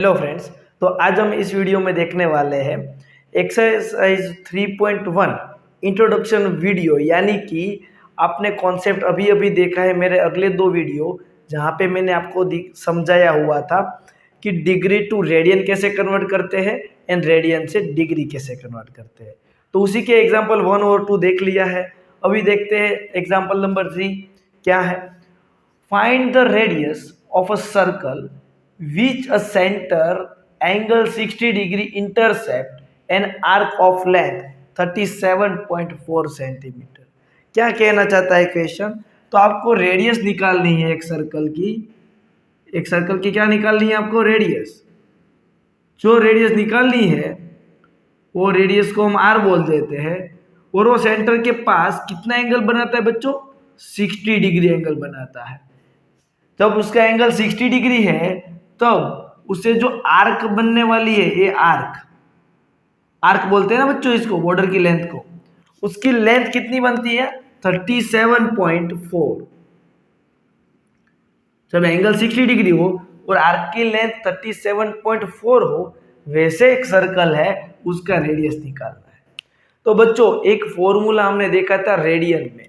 Hello friends. तो आज हम इस वीडियो में देखने वाले हैं एक्सरसाइज 3.1 इंट्रोडक्शन वीडियो, यानी कि आपने कॉन्सेप्ट अभी अभी देखा है मेरे अगले दो वीडियो, जहाँ पे मैंने आपको समझाया हुआ था कि डिग्री टू रेडियन कैसे कन्वर्ट करते हैं एंड रेडियन से डिग्री कैसे कन्वर्ट करते हैं। तो उसी के एग्जाम्पल 1 और 2 देख लिया है। अभी देखते हैं एग्जाम्पल नंबर 3 क्या है। Find the radius of a circle which a center angle 60 degree intercept an arc of length 37.4 centimetre. क्या कहना चाहता है क्वेश्चन? तो आपको रेडियस निकालनी है एक सर्कल की। एक सर्कल की क्या निकालनी है आपको? रेडियस। जो रेडियस निकालनी है वो रेडियस को हम आर बोल देते हैं, और वो सेंटर के पास कितना एंगल बनाता है बच्चों? 60 डिग्री एंगल बनाता है। जब उसका एंगल 60 डिग्री है तब उससे जो आर्क बनने वाली है, ये आर्क आर्क बोलते हैं ना बच्चों इसको, बॉर्डर की लेंथ को, उसकी लेंथ कितनी बनती है? 37.4। जब एंगल 60 डिग्री हो और आर्क की लेंथ 37.4 हो, वैसे एक सर्कल है, उसका रेडियस निकालना है। तो बच्चों एक फॉर्मूला हमने देखा था रेडियन में।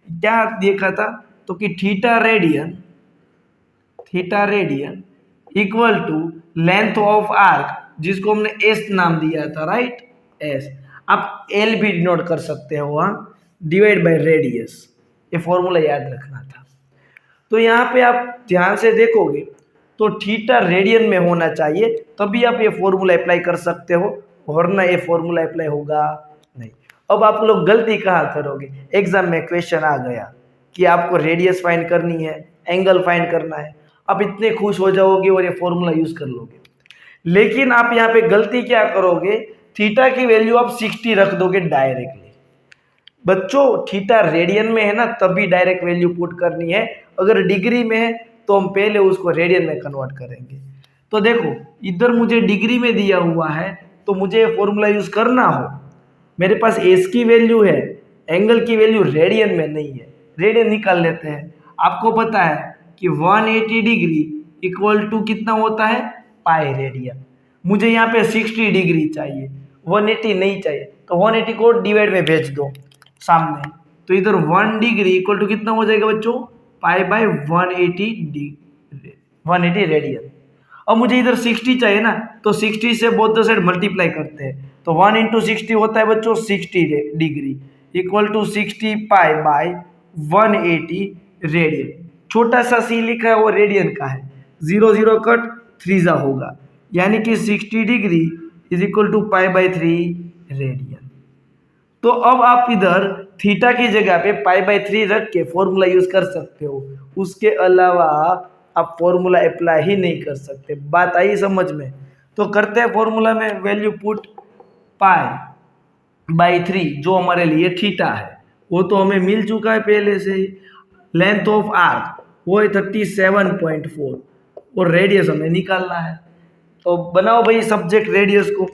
क्या देखा था? तो कि theta radian equal to length of arc, जिसको हमने एस नाम दिया था, राइट? एस। आप एल भी डिनोट कर सकते हो वहां, डिवाइड बाय रेडियस। ये फॉर्मूला याद रखना था। तो यहाँ पे आप ध्यान से देखोगे तो थीटा रेडियन में होना चाहिए, तभी आप ये फॉर्मूला अप्लाई कर सकते हो, वरना ये फॉर्मूला अप्लाई होगा नहीं। अब आप लोग गलती कहाँ करोगे? एग्जाम में क्वेश्चन आ गया कि आपको रेडियस फाइंड करनी है, एंगल फाइंड करना है, आप इतने खुश हो जाओगे और ये फॉर्मूला यूज कर लोगे। लेकिन आप यहाँ पे गलती क्या करोगे? थीटा की वैल्यू आप 60 रख दोगे डायरेक्टली। बच्चों थीटा रेडियन में है ना, तभी डायरेक्ट वैल्यू पुट करनी है। अगर डिग्री में है तो हम पहले उसको रेडियन में कन्वर्ट करेंगे। तो देखो इधर मुझे डिग्री में दिया हुआ है, तो मुझे फॉर्मूला यूज करना हो, मेरे पास एस की वैल्यू है, एंगल की वैल्यू रेडियन में नहीं है। रेडियन निकाल लेते हैं। आपको पता है कि 180 डिग्री इक्वल टू कितना होता है? Pi radian. मुझे यहाँ पे 60 डिग्री चाहिए, 180 नहीं चाहिए, तो 180 को डिवाइड में भेज दो सामने। तो इधर 1 डिग्री इक्वल टू कितना हो जाएगा बच्चों? पाई बाय 180 रेडियन। अब मुझे इधर 60 चाहिए ना, तो 60 से बोथ द साइड मल्टीप्लाई करते हैं, तो 1 इंटू 60 होता है बच्चों 60 degree equal to 60 pi by 180 radian. छोटा सा सी लिखा है वो रेडियन का है, 0 0 कट 3 जा होगा, यानी कि 60 degree is equal to pi by 3 radian. तो अब आप इधर थीटा की जगह पे पाई बाय 3 रख के फॉर्मूला यूज कर सकते हो, उसके अलावा आप फॉर्मूला अप्लाई ही नहीं कर सकते। बात आई समझ में? तो करते हैं फॉर्मूला में वैल्यू पुट। पाई बाय 3 जो हमारे लिए थीटा है वो तो हमें मिल चुका है पहले से ही। लेंथ ऑफ आर्क वो है 37.4 और रेडियस हमें निकालना है। तो बनाओ भाई सब्जेक्ट रेडियस को।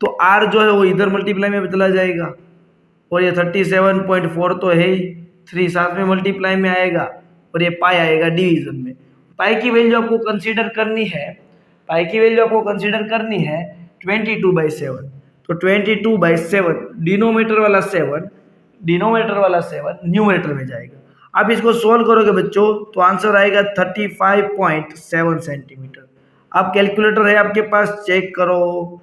तो आर जो है वो इधर मल्टीप्लाई में चला जाएगा, और ये 37.4 तो है ही, 3 साथ में मल्टीप्लाई में आएगा, और ये पाई आएगा डिवीजन में। पाई की वैल्यू आपको कंसीडर करनी है, पाई की वैल्यू आपको कंसीडर करनी है 22/7। तो 22/7 डिनोमीटर वाला 7 न्यूमरेटर में जाएगा। आप इसको सोल्व करोगे बच्चों तो आंसर आएगा 35.7 सेंटीमीटर। आप कैलकुलेटर है आपके पास, चेक करो।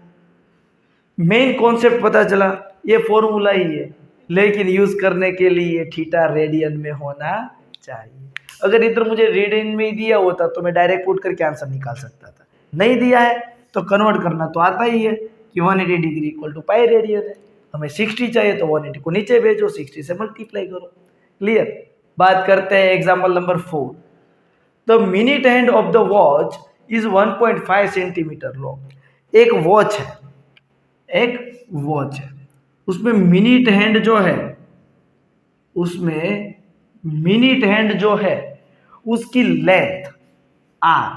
मेन कॉन्सेप्ट पता चला, ये फॉर्मूला ही है, लेकिन यूज करने के लिए थीटा रेडियन में होना चाहिए। अगर इधर मुझे रेडियन में ही दिया होता तो मैं डायरेक्ट पुट करके आंसर निकाल सकता था। नहीं दिया है तो कन्वर्ट करना तो आता ही है कि 180 degree equal to pi radian है। हमें 60 चाहिए तो 180 को नीचे भेजो, 60 से मल्टीप्लाई करो। क्लियर? बात करते हैं example number 4। The minute hand of the watch is 1.5 centimetre long. एक वॉच है, उसमें मिनट हैंड जो है उसकी लेंथ आर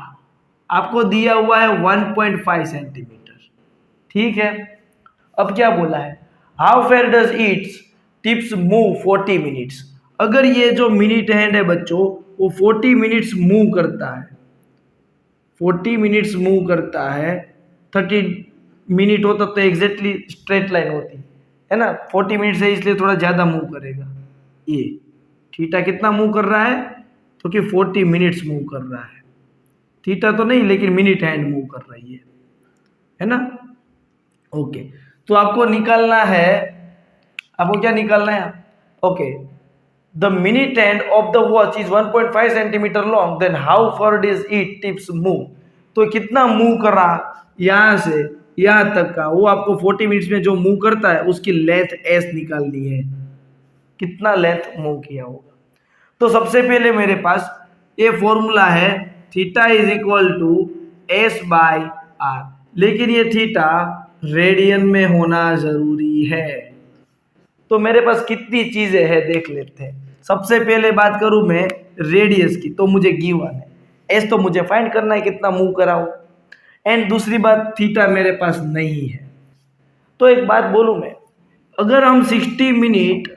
आपको दिया हुआ है 1.5 सेंटीमीटर। ठीक है, अब क्या बोला है? How fair does it's tips move 40 minutes. अगर ये जो मिनट हैंड है बच्चों वो 40 मिनट्स मूव करता है, 40 मिनट्स मूव करता है, 30 मिनट होता तो एग्जैक्टली स्ट्रेट लाइन होती है ना, 40 मिनट से इसलिए थोड़ा ज़्यादा मूव करेगा। ये थीटा कितना मूव कर रहा है, तो कि 40 मिनट्स मूव कर रहा है। थीटा तो नहीं, लेकिन मिनट हैंड मूव कर रही है ना। ओके, तो आपको निकालना है, आपको क्या निकालना है? Okay, the minute hand of the watch is 1.5 centimetre long, then how far does it tips move. तो कितना मूव कर रहा यहां से यहां तक का, वो आपको 40 मिनट्स में जो मूव करता है उसकी लेंथ एस निकालनी है, कितना लेंथ मूव किया होगा। तो सबसे पहले मेरे पास ये फॉर्मूला है, theta is equal to S by R, लेकिन ये थीटा रेडियन में होना जरूरी है। तो मेरे पास कितनी चीजें हैं देख लेते हैं। सबसे पहले बात करूं मैं रेडियस की, तो मुझे गिवन है, एस तो मुझे फाइंड करना है कितना मूव कराओ, एंड दूसरी बात थीटा मेरे पास नहीं है। तो एक बात बोलूं मैं, अगर हम 60 मिनट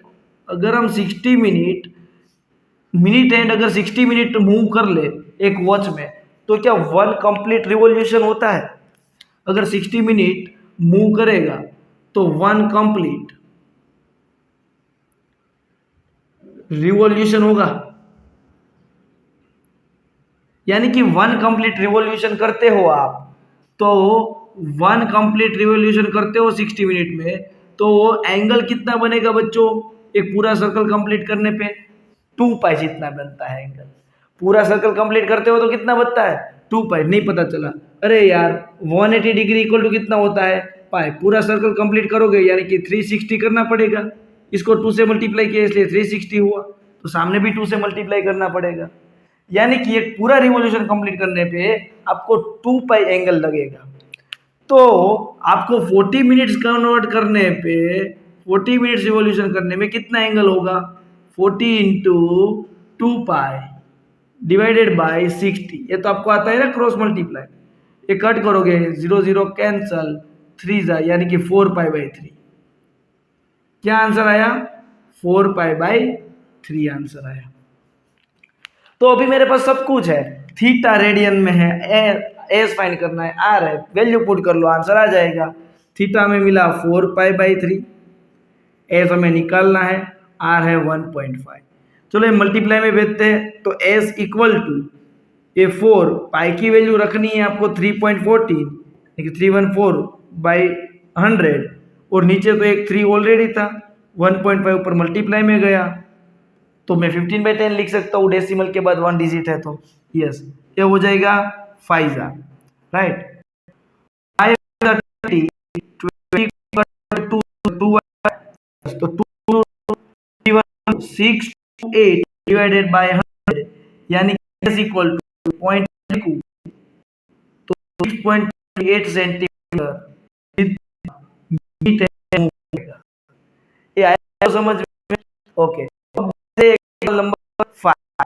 मिनट एंड अगर 60 मिनट मूव कर ले एक वॉच में, तो क्या 1 कंप्लीट रिवॉल्यूशन होता है? अगर 60 मिनट मूव करेगा तो 1 कंप्लीट रिवॉल्यूशन होगा, यानी कि 1 कंप्लीट रिवॉल्यूशन करते हो आप, तो 1 कंप्लीट रिवॉल्यूशन करते हो 60 मिनट में, तो वो एंगल कितना बनेगा बच्चों, एक पूरा सर्कल कंप्लीट करने पे 2 पाई जितना बनता है एंगल। पूरा सर्कल कंप्लीट करते हो तो कितना बनता है? 2 पाई। नहीं पता चला, अरे यार 180 डिग्री इक्वल टू कितना होता है? पाई। पूरा सर्कल कंप्लीट करोगे यानी कि 360 करना पड़ेगा, इसको 2 से मल्टीप्लाई किया इसलिए 360 हुआ, तो सामने भी 2 से मल्टीप्लाई करना पड़ेगा, यानी कि एक पूरा रिवॉल्यूशन कंप्लीट करने पे आपको 2 पाई एंगल लगेगा। तो आपको 40 मिनट्स कन्वर्ट करने पे, 40 मिनट्स रिवॉल्यूशन करने में कितना एंगल होगा? 40 इंटू 2 पाई डिवाइडेड बाय 60। ये तो आपको आता है ना क्रॉस मल्टीप्लाई, ये कट करोगे 0 0 कैंसल, 3 जा यानी कि 4 पाई बाई 3। क्या आंसर आया? 4 पाई बाई 3 आंसर आया। तो अभी मेरे पास सब कुछ है, थीटा रेडियन में है, एस फाइंड करना है, आर है, वैल्यू पुट कर लो आंसर आ जाएगा। थीटा में मिला 4 पाई बाई 3, एस हमें निकालना है, आर है 1.5। चलो ये मल्टीप्लाई में भेजते हैं, तो एस इक्वल टू ये 4 पाई की वैल्यू रखनी है आपको 3.14, 314 बाई 100, और नीचे तो एक 3 ऑलरेडी था, 1.5 ऊपर मल्टीप्लाई में गया, तो मैं 15/10 लिख सकता हूँ, डेसिमल के बाद 1 डिजिट है तो यस, ये हो जाएगा 5 राइट। 628 डिवाइडेड बाय 100, यानी इज इक्वल टू 0.2, तो 6.8 सेंटीमीटर ये आया तो समझ में? ओके, नंबर 5,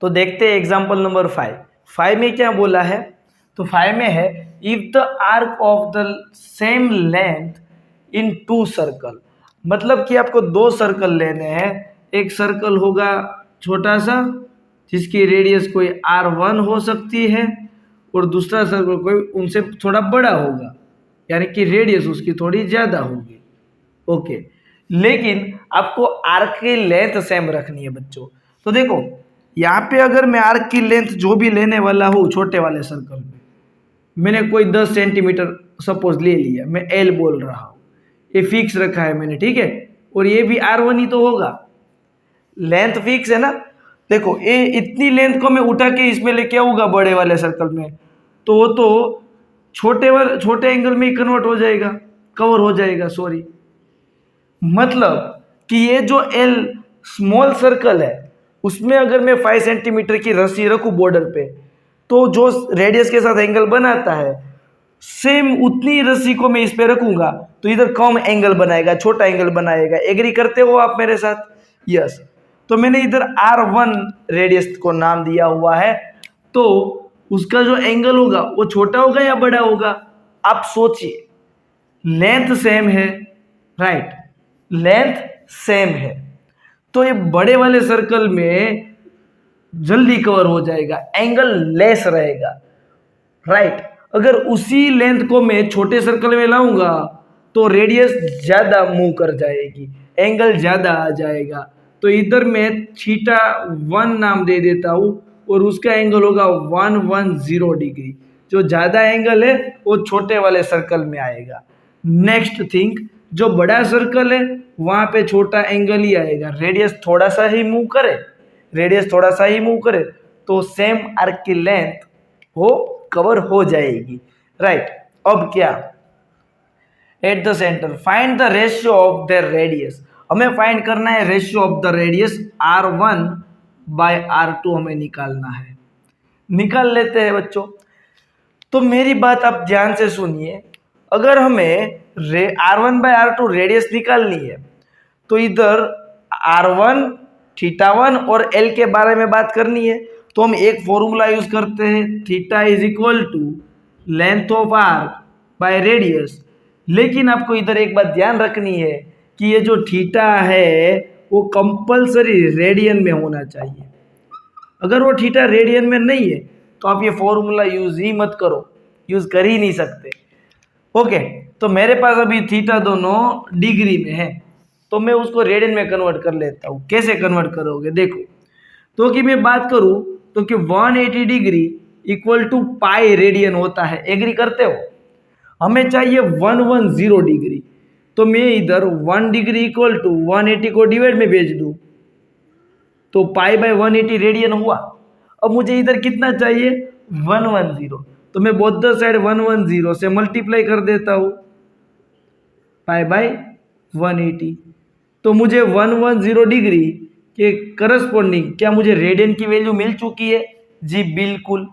तो देखते हैं एग्जांपल नंबर 5 में क्या बोला है। तो 5 में है, if the arc of the same length in 2 circle, मतलब कि आपको 2 सर्कल लेने हैं, एक सर्कल होगा छोटा सा जिसकी रेडियस कोई r1 हो सकती है, और दूसरा सर्कल कोई उनसे थोड़ा बड़ा होगा, यानी कि रेडियस उसकी थोड़ी ज्यादा होगी। ओके, लेकिन आपको आर्क की लेंथ सेम रखनी है बच्चों। तो देखो यहाँ पे अगर मैं आर्क की लेंथ जो भी लेने वाला हूँ छोटे वाले सर्कल में, मैंने कोई 10 सेंटीमीटर सपोज ले लिया, मैं एल बोल रहा हूँ, ये फिक्स रखा है मैंने, ठीक है, और ये भी r1 ही तो होगा, लेंथ फिक्स है ना। देखो ये इतनी लेंथ को मैं उठा के इसमें लेके आऊंगा बड़े वाले सर्कल में, तो वो तो छोटे एंगल में ही कन्वर्ट हो जाएगा, कवर हो जाएगा, सॉरी, मतलब कि ये जो एल स्मॉल सर्कल है उसमें अगर मैं 5 सेंटीमीटर की रस्सी रखूं बॉर्डर पे, तो जो रेडियस के साथ एंगल बनाता है सेम उतनी रस्सी को मैं इस पे रखूंगा, तो इधर कम एंगल बनाएगा, छोटा एंगल बनाएगा। एग्री करते हो आप मेरे साथ? यस। तो मैंने इधर r1 रेडियस को नाम दिया हुआ है, तो उसका जो एंगल होगा वो छोटा होगा या बड़ा होगा? आप सोचिए, लेंथ सेम है, राइट, लेंथ सेम है, तो ये बड़े वाले सर्कल में जल्दी कवर हो जाएगा, एंगल लेस रहेगा, राइट। अगर उसी लेंथ को मैं छोटे सर्कल में लाऊंगा तो रेडियस ज्यादा मूव कर जाएगी, एंगल ज्यादा आ जाएगा। तो इधर मैं θ1 नाम दे देता हूं और उसका एंगल होगा 110 डिग्री। जो ज्यादा एंगल है वो छोटे वाले सर्कल में आएगा। नेक्स्ट थिंग, जो बड़ा सर्कल है वहां पे छोटा एंगल ही आएगा, रेडियस थोड़ा सा ही मूव करे, रेडियस थोड़ा सा ही मूव करे तो सेम आर्क की लेंथ वो कवर हो जाएगी, राइट। अब क्या, at the centre find the ratio of the radius. हमें फाइंड करना है ratio of the radius R1/R2 हमें निकालना है। निकाल लेते हैं बच्चों। तो मेरी बात आप ध्यान से सुनिए, अगर हमें R1/R2 रेडियस निकालनी है तो इधर R1, θ1 और L के बारे में बात करनी है। तो हम एक फॉर्मूला यूज करते हैं, theta is equal to length of arc by radius. लेकिन आपको इधर एक बात ध्यान रखनी है कि ये जो थीटा है वो कंपलसरी रेडियन में होना चाहिए। अगर वो थीटा रेडियन में नहीं है तो आप ये फॉर्मूला यूज ही मत करो, यूज कर ही नहीं सकते। ओके, तो मेरे पास अभी थीटा दोनों डिग्री में है तो मैं उसको रेडियन में कन्वर्ट कर लेता हूँ। कैसे कन्वर्ट करोगे देखो, तो कि मैं बात करूँ तो कि 180 degree equal to pi radian होता है, एग्री करते हो। हमें चाहिए 110 डिग्री, तो मैं इधर 1 डिग्री इक्वल टू 180 को डिवाइड में भेज दूं तो π/180 रेडियन हुआ। अब मुझे इधर कितना चाहिए 110, तो मैं बोथ द साइड 110 से मल्टीप्लाई कर देता हूँ π/180। तो मुझे 110 डिग्री के करस्पॉन्डिंग क्या मुझे रेडियन की वैल्यू मिल चुकी है? जी बिल्कुल।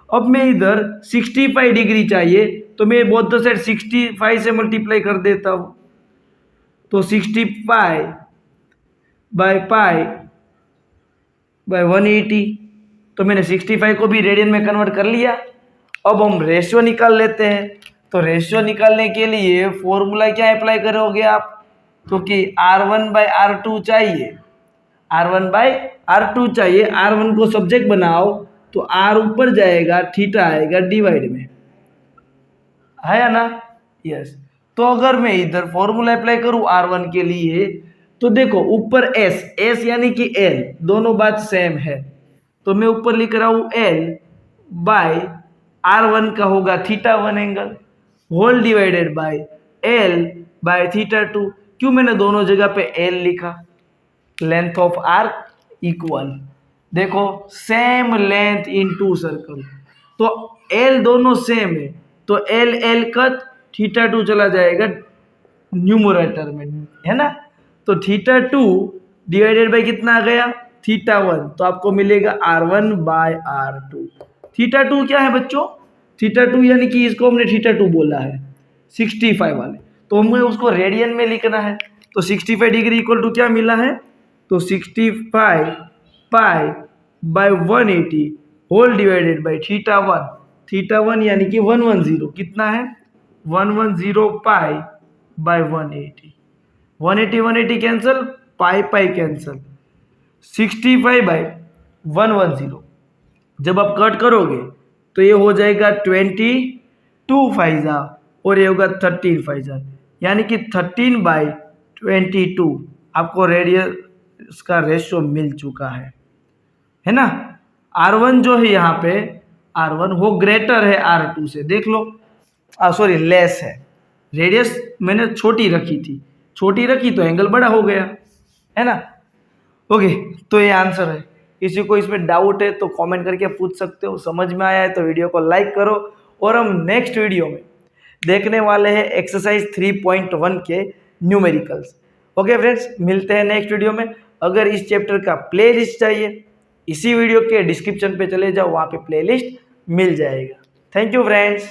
अब मैं इधर 65 डिग्री चाहिए तो मैं बोथ द साइड 65 से मल्टीप्लाई कर देता हूँ तो 65/π/180। तो मैंने 65 को भी रेडियन में कन्वर्ट कर लिया। अब हम रेशियो निकाल लेते हैं। तो रेशियो निकालने के लिए फॉर्मूला क्या अप्लाई करोगे आप? तो कि R1/R2 चाहिए, R1/R2 चाहिए। R1 को सब्जेक्ट बनाओ तो R ऊपर जाएगा, थीटा आएगा डिवाइड में, है ना? यस। तो अगर मैं इधर फॉर्मूला अप्लाई करूं R1 के लिए तो देखो ऊपर S यानी कि L, दोनों बात सेम है तो मैं ऊपर लिख रहा हूं L/R1 का होगा θ1 angle whole divided by L/θ2। क्यों मैंने दोनों जगह पे L लिखा? लेंथ ऑफ आर्क इक्वल, देखो same length in two circle, तो L दोनों सेम है तो L कट θ2 चला जाएगा न्यूमरेटर में, है ना? तो θ2 डिवाइडेड बाय कितना आ गया θ1, तो आपको मिलेगा R1/R2। θ2 क्या है बच्चों? θ2 यानी कि इसको हमने θ2 बोला है 65 वाले, तो हमें उसको रेडियन में लिखना है। तो 65 डिग्री इक्वल टू क्या मिला है? तो 65π/180 होल डिवाइडेड बाय θ1 यानी कि 110 कितना है 110π/180। 180 कैंसल, पाई कैंसल, 65/110 जब आप कट करोगे तो ये हो जाएगा 22 फाइजा और ये होगा 13 फाइजा, यानी कि 13/22 आपको रेडियस का रेशियो मिल चुका है ना? R1 जो है यहाँ पे R1 वो ग्रेटर है R2 से, देख लो, सॉरी लेस है। रेडियस मैंने छोटी रखी तो एंगल बड़ा हो गया, है ना? ओके, तो ये आंसर है। किसी को इसमें डाउट है तो कमेंट करके पूछ सकते हो। समझ में आया है तो वीडियो को लाइक करो और हम नेक्स्ट वीडियो में देखने वाले हैं एक्सरसाइज 3.1 के न्यूमेरिकल्स। ओके फ्रेंड्स, मिलते हैं नेक्स्ट वीडियो में। अगर इस चैप्टर का प्ले लिस्ट चाहिए इसी वीडियो के डिस्क्रिप्शन पे चले जाओ, वहाँ पे प्ले लिस्ट मिल जाएगा। Thank you friends.